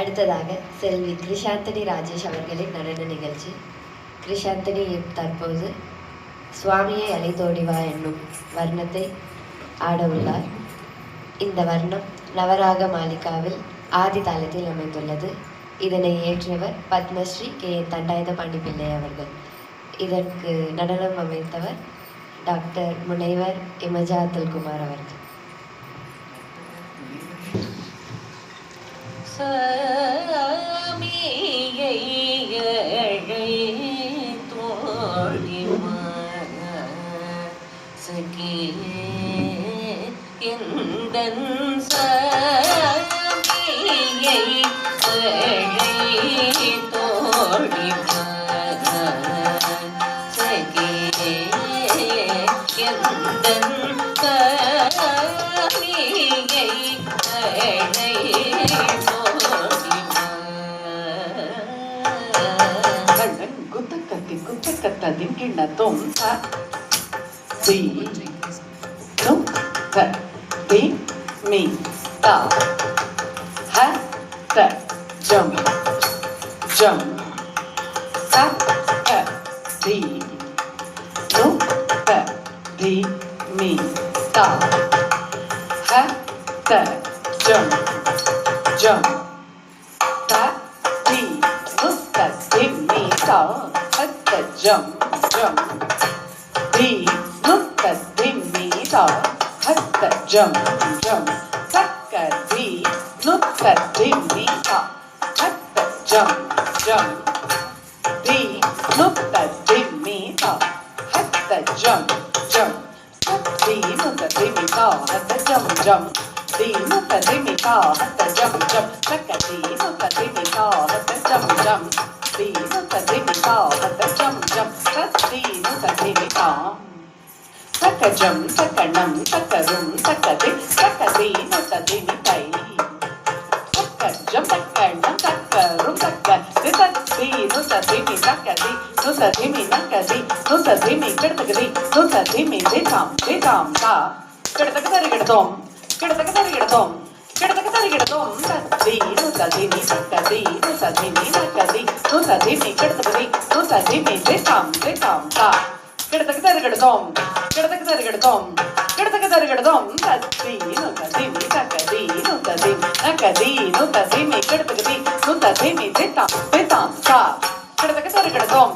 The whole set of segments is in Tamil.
அடுத்ததாக செல்வி கிருஷாந்தனி ராஜேஷ் அவர்களின் நடன நிகழ்ச்சி. கிருஷாந்தனி தற்போது சுவாமியை அழைத்தோடிவா என்னும் வர்ணத்தை ஆட உள்ளார். இந்த வர்ணம் நவராக மாளிகாவில் ஆதி தாளத்தில் அமைந்துள்ளது. இதனை இயற்றியவர் பத்மஸ்ரீ கே தண்டாயுத பாண்டி பிள்ளை அவர்கள். இதற்கு நடனம் அமைத்தவர் டாக்டர் முனைவர் இமஜா அப்துல்குமார் அவர்கள். சாமியை சகி எந்தன் சாமியை தோழி சகி எந்தன் சாமியை குத்தக்கத்தின் கிண்ணத்தும் தி நும் த தி மீ தா ஹ த ஜம் ஜம் த க தி நும் த தி மீ தா ஹ த ஜம் ஜம் த தி நும் த தி மீ தா jump, jump, di, nutta, dimmi, da, hatta, jump, jump, takka, di, nutta, dimmi, da, hatta, jump, jump, di, nutta, dimmi, da, hatta, jump, jump, di, nutta, dimmi, da, hatta, jump, jump, di, nutta, dimmi, da, hatta, jump, jump, takka, di, nutta, dimmi, da, hatta, jump, jump. Di nutta dimmi da hatta jump jump di nutta dimmi da takka jump takka nam takka rum takka di nutta dimmi dai takka jump takka nam takka rum takka di nutta dimmi takka di nutta dimmi nakka di nutta dimmi kadaka di nutta dimmi de tam ta kadaka tarigedom கிடத்தக்கதறிகிடத்தோம் தத்தி நுத்ததிமி தக்கதி நுத்ததிமி நக்கதி நுத்ததிமி கிடத்தக்கதி நுத்ததிமி தேதாம் தா கிடத்தக்கதறிகிடத்தோம் தத்தி நுத்ததிமி தக்கதி நுத்ததிமி நக்கதி நுத்ததிமி கிடத்தக்கதி நுத்ததிமி தேதாம் தா கிடத்தக்கதறிகிடத்தோம்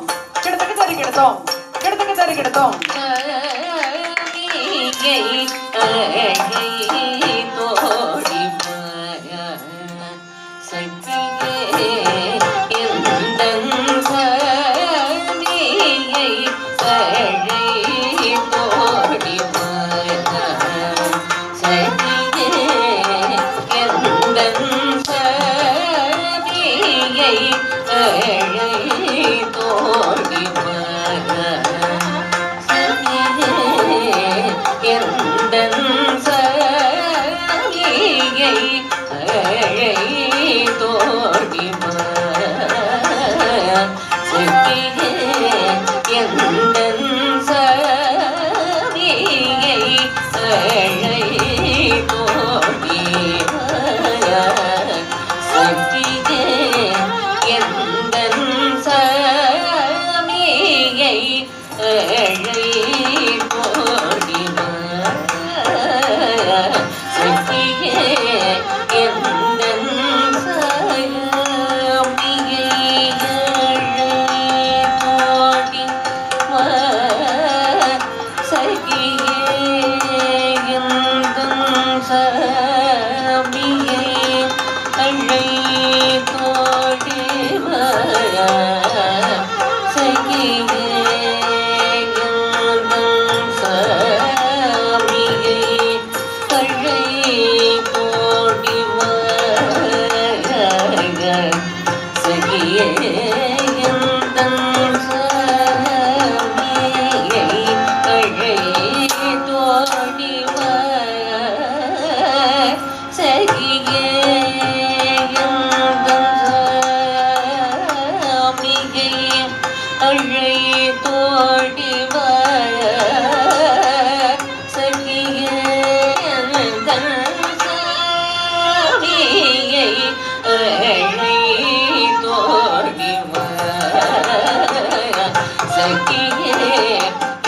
சகியே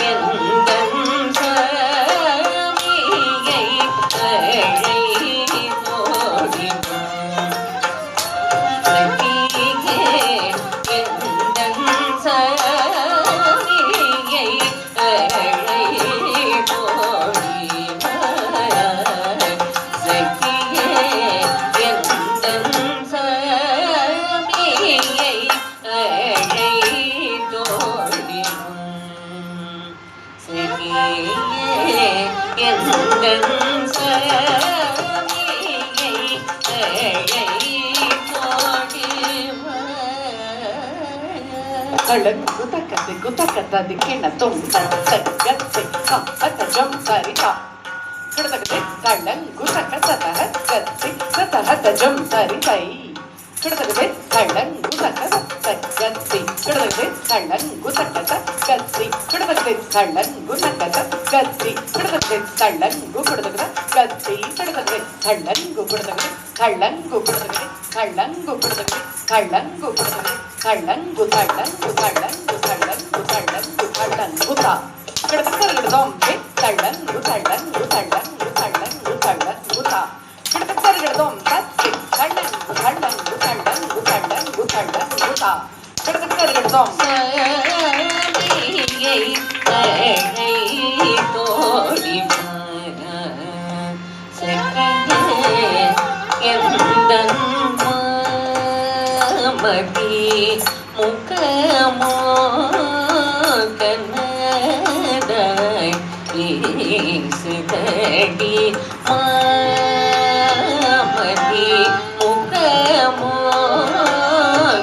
எந்தன் சாமியை அழை தோடினும் சகியே எந்தன் சாமியை அழை தோடினாய் சகியே எந்தன் சாமியை அழை தோடினும் சகியே எந்தன் சாமியை அழை தோடினாய் கள்ளங்கு தக்கத்தை குத்தக்கத்தை திக்கின தும் தத்தை கத்தை கப்பத்த ஜம் சரிதா கிடத்தக்கத்தை கள்ளங்கு தக்கத்தக கத்தை தத்தக ஜம் சரிதை கிடத்தக்கத்தை கள்ளங்கு தக்கத்தை கத்தை கிடத்தக்கத்தை கள்ளங்கு தக்கத்த கத்தி கிடத்தக்கத்தை கள்ளங்கு தக்கத்த கத்தி கிடத்தக்கத்தை கள்ளங்கு கிடத்தக்கத்த கத்தி கிடத்தக்கத்தை கள்ளங்கு கிடத்தக்கத்தை கள்ளங்கு கிடத்தக்கத்தை கள்ளங்கு கிடத்தக்கத்தை கள்ளங்கு கிடத்தக்கத்தை கள்ளங்கு கள்ளங்கு கள்ளங்கு கள்ளங்கு கள்ளங்கு கள்ளங்கு தா கிடத்தக்கருகிடதோம் கள்ளங்கு கள்ளங்கு கள்ளங்கு கள்ளங்கு கள்ளங்கு தா கிடத்தக்கருகிடதோம் தத்தி கள்ளங்கு கள்ளங்கு கள்ளங்கு கள்ளங்கு கள்ளங்கு தா கிடத்தக்கருகிடதோம் சாமியை அழை தோடினாய் சகியே எந்தன் மாமதி முகமோ கனதாய் வீசுதடி மாமதி முகமோ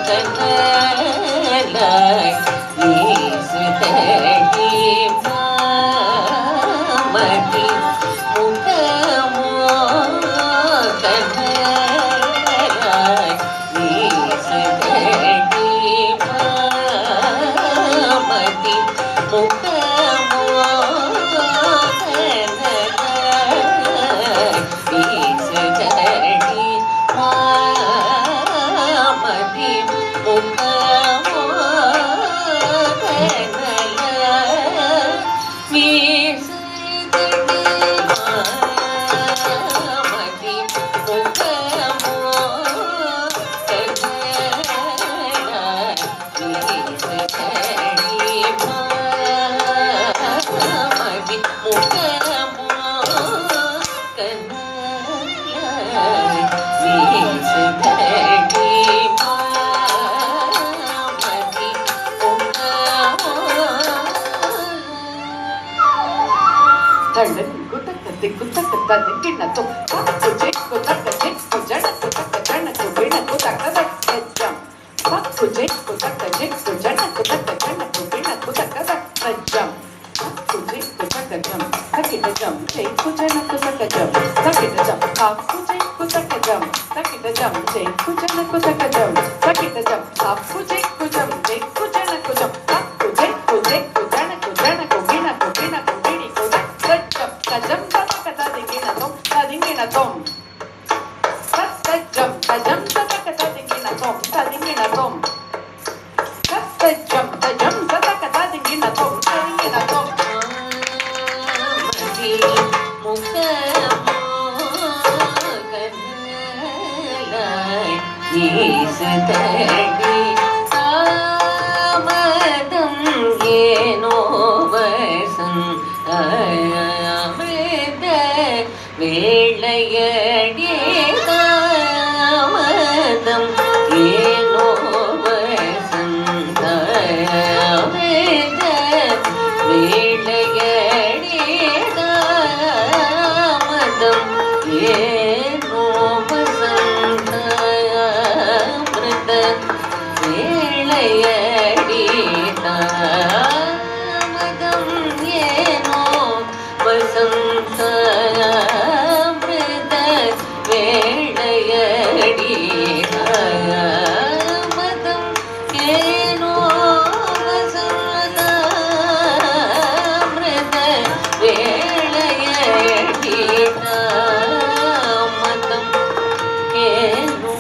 கனதாய் வீசுதடி மாமதி முகமோ கனதாய் வீசுதடி மாமதி முகமோ கனதாய் வீசுதடி மாமதி முகமோ கனதாய் வீசுதடி மாமதி முகமோ கனதாய் வீசுதடி மாமதி முகமோ கனதாய் வீசுதடி மாமதி கள்ளங்கு தக்கத்தை குத்தக்கத்தை திக்கின தும் குஜை குத்தக்கத்தை குஜன குத்தக்க ஜனக்கு வினக்கு தக்கத கஜம் குஜை குத்தக்கத்தை குஜன குத்தக்க ஜனக்கு வினக்கு தக்கத கஜம் குஜை குத்தக்க ஜம் தக்கிட்ட ஜம் ஜெய் குஜன குத்தக்க ஜம் தக்கிட்ட ஜம் குஜை குத்தக்க ஜம் தக்கிட்ட ஜம் ஜெய் குஜன குத்தக்க ஜம் தக்கிட்ட ஜம் குஜை குஜம் ஜெய் குஜன குஜம் குஜை குஜை குஜன குஜன குகின குகின குகினி குஜ கஜம் கஜம் தக்கத திங்கின தும் ததிங்கின தும் கஜம் கஜம் தக்கத திங்கின தும் ததிங்கின தும் கஜம் கஜம் தக்கத திங்கின தும் ததிங்கின தும் மாமதி முகமோ கனதாய் வீசுதடி தாமதம் ஏனோ வசம் அமிர்த வேளையடி தாமதம் ஏனோ வசந்த அமிர்த வேளையடி தாமதம் ஏனோ வசந்த அமிர்த வேளையடி தாமதம் ஏனோ வசந்த அமிர்த வேளையடி தாமதம் ஏனோ வசந்த அமிர்த வேளையடி தாமதம் ஏனோ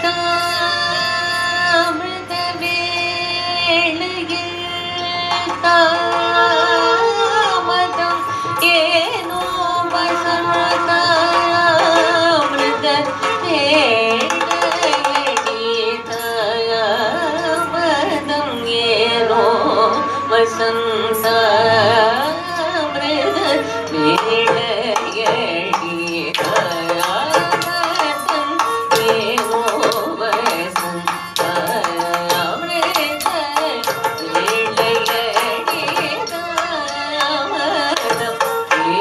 தாமிருத வேளையில் தாமதம் ஏனோ வசந்தாமிருத வேளையடி தாமதம் ஏனோ வசந்தாமிருத வேளையடி தாமதம் ஏனோ வசந்தாமிருத வேளையடி தாமதம்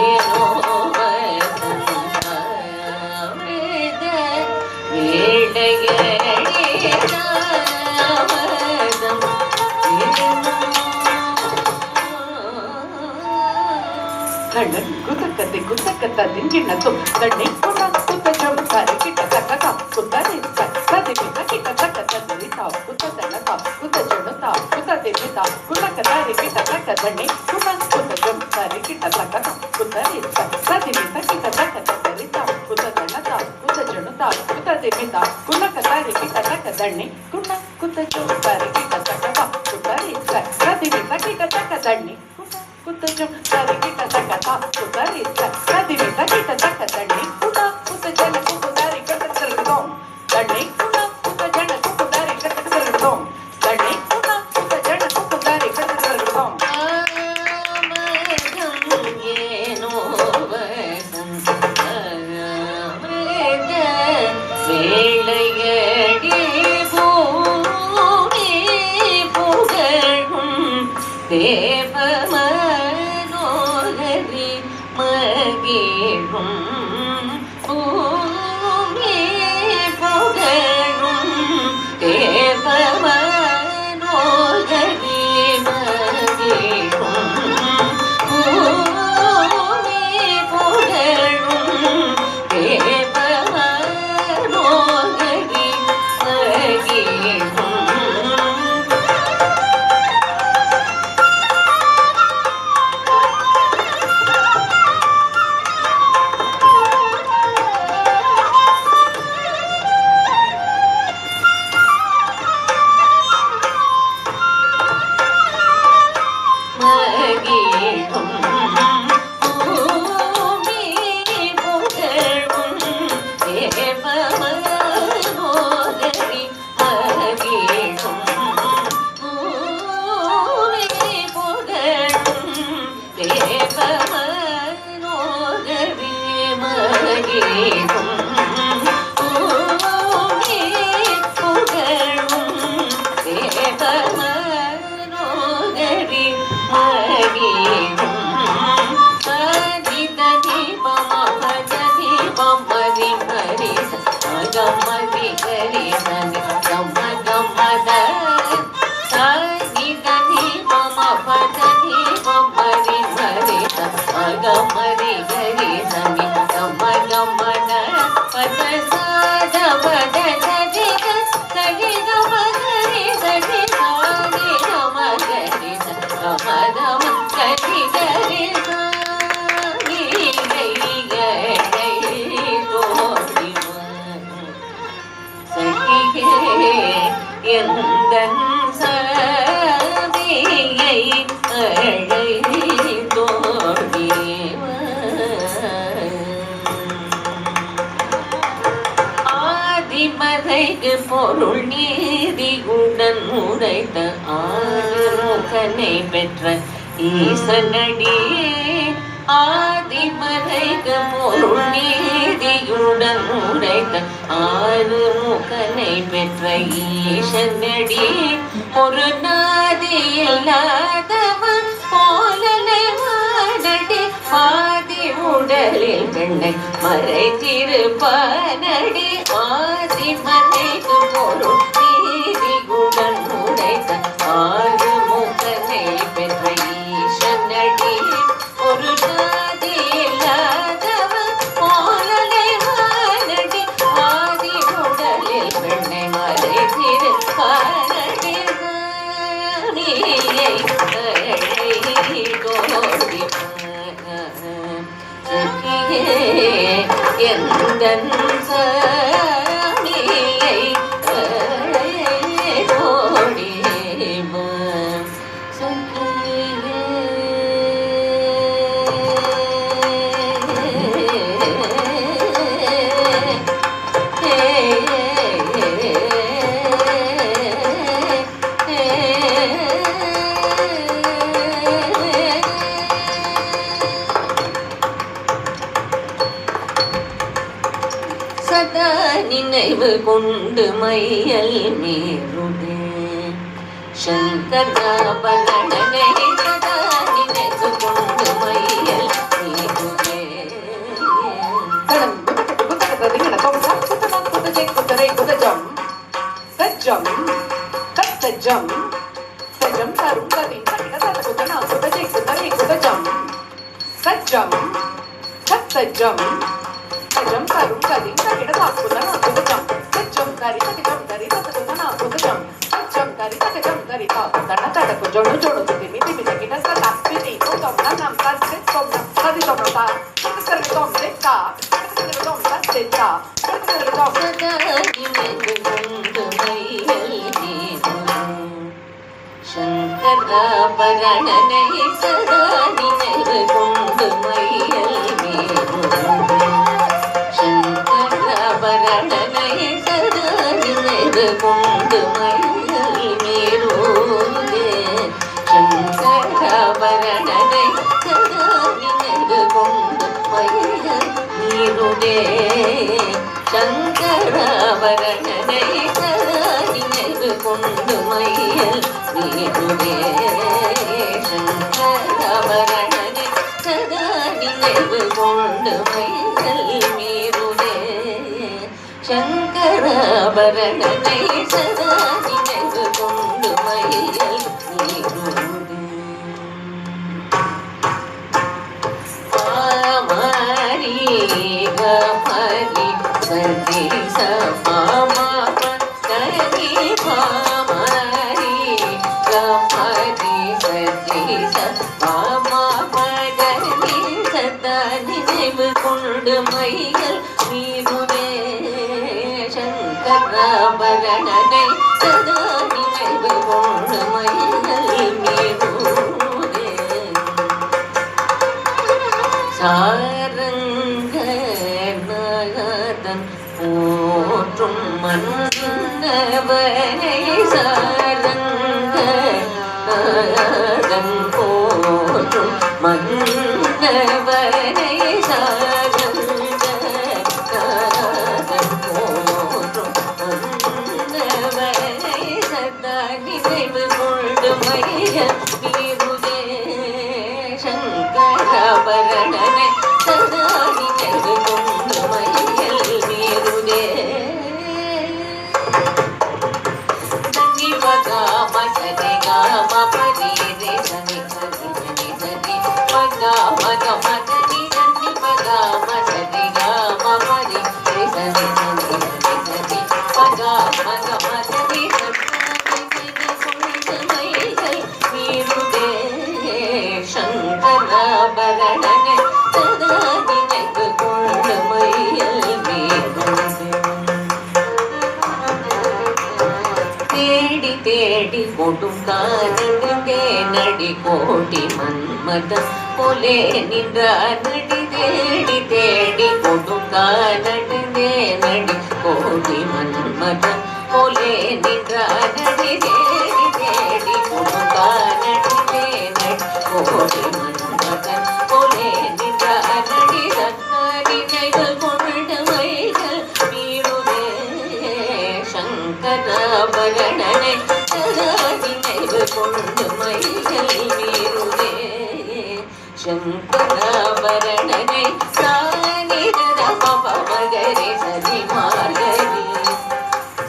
ஏனோ வசந்தாமிருத வேளையடி தாமதம் கண்ணன் குத்தக்கத்தை குத்தக்கத்த திஞ்சினத்தும் தண்ணி குண குத்தஜம் கரைக்கிட்ட தக்கதா குத்தரி கதிமித கிட்ட தக்கத தெரிதா குத்ததனதா குத்தஜனதா குத்ததிமிதா குணக்கதாரி கிட்ட தக்க தண்ணி குண குத்தஜம் கரைக்கிட்ட தக்கதா குத்தரி கதிமித கிட்ட தக்கத தெரிதா குத்ததனதா குத்தஜனதா குத்ததிமிதா குணக்கதாரி கிட்ட தக்க தண்ணி குண குத்தஜம் கரைக்கிட்ட தக்கதா குத்தரி கதிமித கிட்ட தக்க தண்ணி குத்தஜம் கரைக்கிட்ட தக்கதா குத்தரி கதிமித கிட்ட தக்க தண்ணி குண குத்தஜன குத்ததாரி கட்டத்திருக்கோம் தண்ணி குண குத்தஜன குத்ததாரி கட்டத்திருக்கோம் தண்ணி குண குத்தஜன குத்ததாரி கட்டத்திருக்கோம் தாமதம் ஏனோ வசந்தாமிருத வேளையடி பூமி புகழும் தேவமனோகரி மகிழும் பூமி புகழும் தேவமனோகரி மகிழும் பூமி புகழும் தேவமனோகரி மகிழும் எந்தன் சதியை ஆதிமதைக்கு பொருள் நீதியுடன் உரைத்த ஆறுமுகனை பெற்ற ஈசனடி ஆதிமதைக்கு பொருள் நீதியுடன் உரைத்த ஆறுமுகனை பெற்ற ஈசனடி ஒரு நாதி இல்லாதவன் போலனை வாடடி ஆதி உடலில் பெண்ணை மறைத்திருப்பானடி ஆதிமதைக்கு பொருள் நீதியுடன் உரைத்த ஆறுமுகனை பெற்ற ஈசனடி ஒரு நாதி இல்லாதவன் போலனை வாடடி ஆதி உடலில் பெண்ணை மறைத்திருப்பானடி எந்தன் சாமியை கொண்டு மையல் மீருடே சங்கராபரணனை சதா நினைவு கொண்டு மையல் மீருடே சங்கராபரணனை சதா நினைவு கொண்டு மையல் மீருடே சங்கராபரணனை சதா நினைவு கொண்டு மையல் மீருடே சங்கராபரணனை சதா நினைவு கொண்டு மையல் மீருடே சங்கராபரணனை சதா நினைவு கொண்டு மையல் மீருடே சங்கராபரணனை சதா நினைவு கொண்டு மையல் மீருடே சங்கராபரணனை சதா நினைவு கொண்டு மையல் மீருடே பாமரி கமரி சதி சபாமா பரி பாமரி கமரி சதி சபாமா பரி சதா நினைவு கொண்டு மையல் மீருடே சங்கராபரணனை சதா நினைவு கொண்டு மையல் மீருடே சாரங்க நாதன் போற்றும் மன்னவனை சாரங்க நாதன் போற்றும் மன்னவனை சாரங்க நாதன் போற்றும் மன்னவனை சதா நினைவு கொண்டு மையல் மீருடே சங்கராபரணனை சதா நினைவு கொண்டு மையல் மீருடே தனி பகாம சரி காம பரி ரே சனி சனி சனி சனி பகாம கம சனி தனி பகாம சரி காம பரி ரே சனி சனி சனி சனி பகாம கம சனி சங்கராபரணனை சதா நினைவு கொண்டு மையல் மீருடே தேடி தேடி கொடும் காரணே நடி கோடி மன்மதன் போலே நின்றார் நடி தேடி தேடி கொடும் காரணே நடி கோடி மன்மதன் போலே நின்றார் நடி தேடி தேடி கொடும் காரணே நடி கோடி மன்மதன் போலே நின்றார் நடி சதா நினைவு கொண்டு மையல் மீருடே சங்கராபரணனை சதா நினைவு கொண்டு மையல் மீருடே சங்கராபரணனை சானி ரம பமகரி சதி மாகரி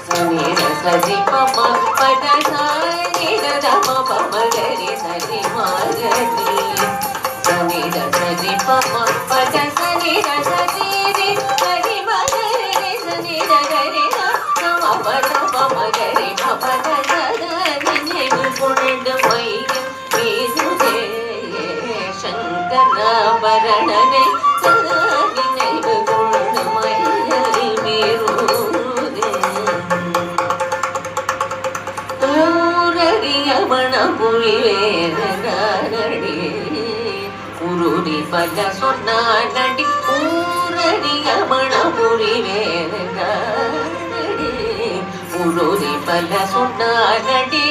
சனிர சதி பம பத சானி ரம பமகரி சதி மாகரி சனிர சதி பம பத சனிர சதி ரி சதி மகரி சனிர கரி நம பத பமகரி பத சதா நினைவு கொண்டு மையல் மீருடே சங்கராபரணனை சதா நினைவு கொண்டு மையல் மீருடே ஊரறியவன புலி வேறடி உருடி பல சொன்னாடி ஊரறியவன புலி வேறடி உருடி பல சொன்னாடி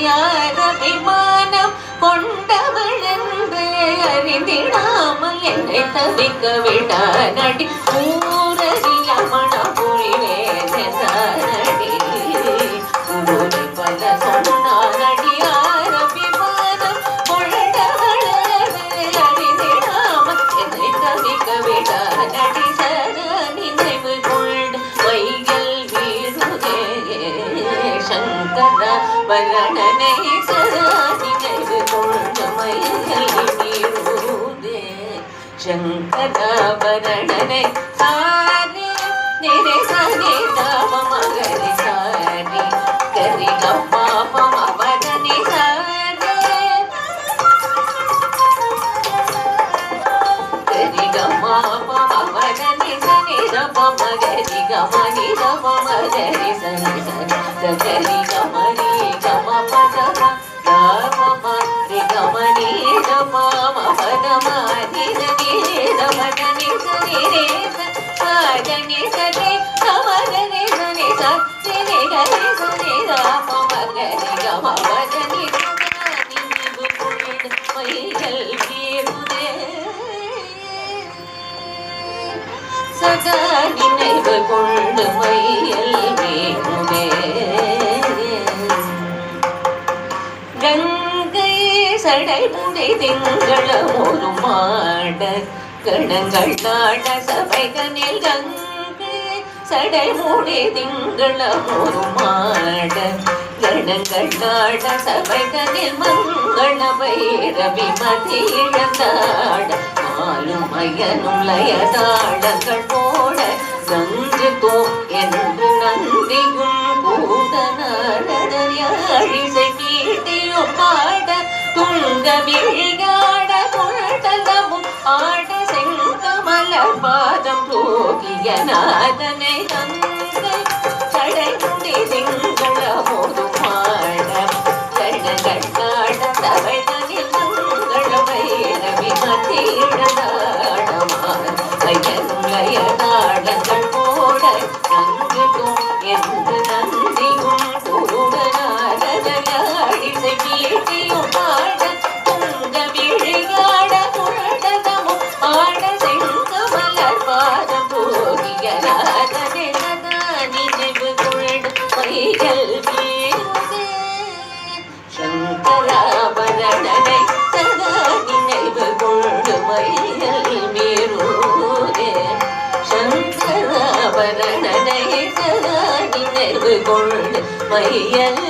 அபிமானம் கொண்டவளென்று அறிந்திடாமல் என்னை தவிக்க விடானடி ஊரறியவன புலி வேறடி வரணனை சதா நினைவு கொண்டு மையல் மீறுதே சங்கராபரணனை சாரி நிறை சனி தாம மகரி சாரி கரி கப்பா பமவதனி சாரி கரி கம்மா பமவதனி சனி ரப மகரி கமனி ரப மகரி சனி சனி கரி கமனி கம பதம ராம ரி கமனி ரப மபதமதி சனி ரபதனி சனி ரே சாதனி சனி கமதனி சனி சனி கரி சனி ராம மகரி கம பதனி சனி நிபு புனித மையல் வீருதே சதா நினைவு கொண்டு மையல் வீருதே கங்கை சடை முடி திங்களம் ஒரு மாட கணங்கள் நாட சபைதனில் கங்கை சடை முடி திங்களம் ஒரு மாட கணங்கள் நாட சபைதனில் மங்கள பைரவி மதி இழந்தாட மாலும் மயனும் லயதாடங்கள் போட சங்கு தோ என்று நந்தியும் பூதனாரிசை வீட்டியும் பாட துங்க விழியாட குழந்தமும் ஆட செங்கமல பாதம் தூக்கிய நாதனை தந்தை சடை முடி திங்கள போது மாட கண்ணகண்ணாட சபைதனில் மங்கள பைரவி மதியிழந்தாடமான் ஐயனும் லயதாடங்கள் போட நங்குதும் என்று நந்தியும் குருடனாரிசை வீட்டியும் பாட துங்க விழியாட குழந்தமும் ஆட செங்கமலர் பாதம் போகிய நாதனை சதா நினைவு கொண்டு மையல் வீருதே சங்கராபரணனை சதா நினைவு கொண்டு மையல் மீறுதே சங்கராபரணனை சதா நினைவு கொண்டு மையல்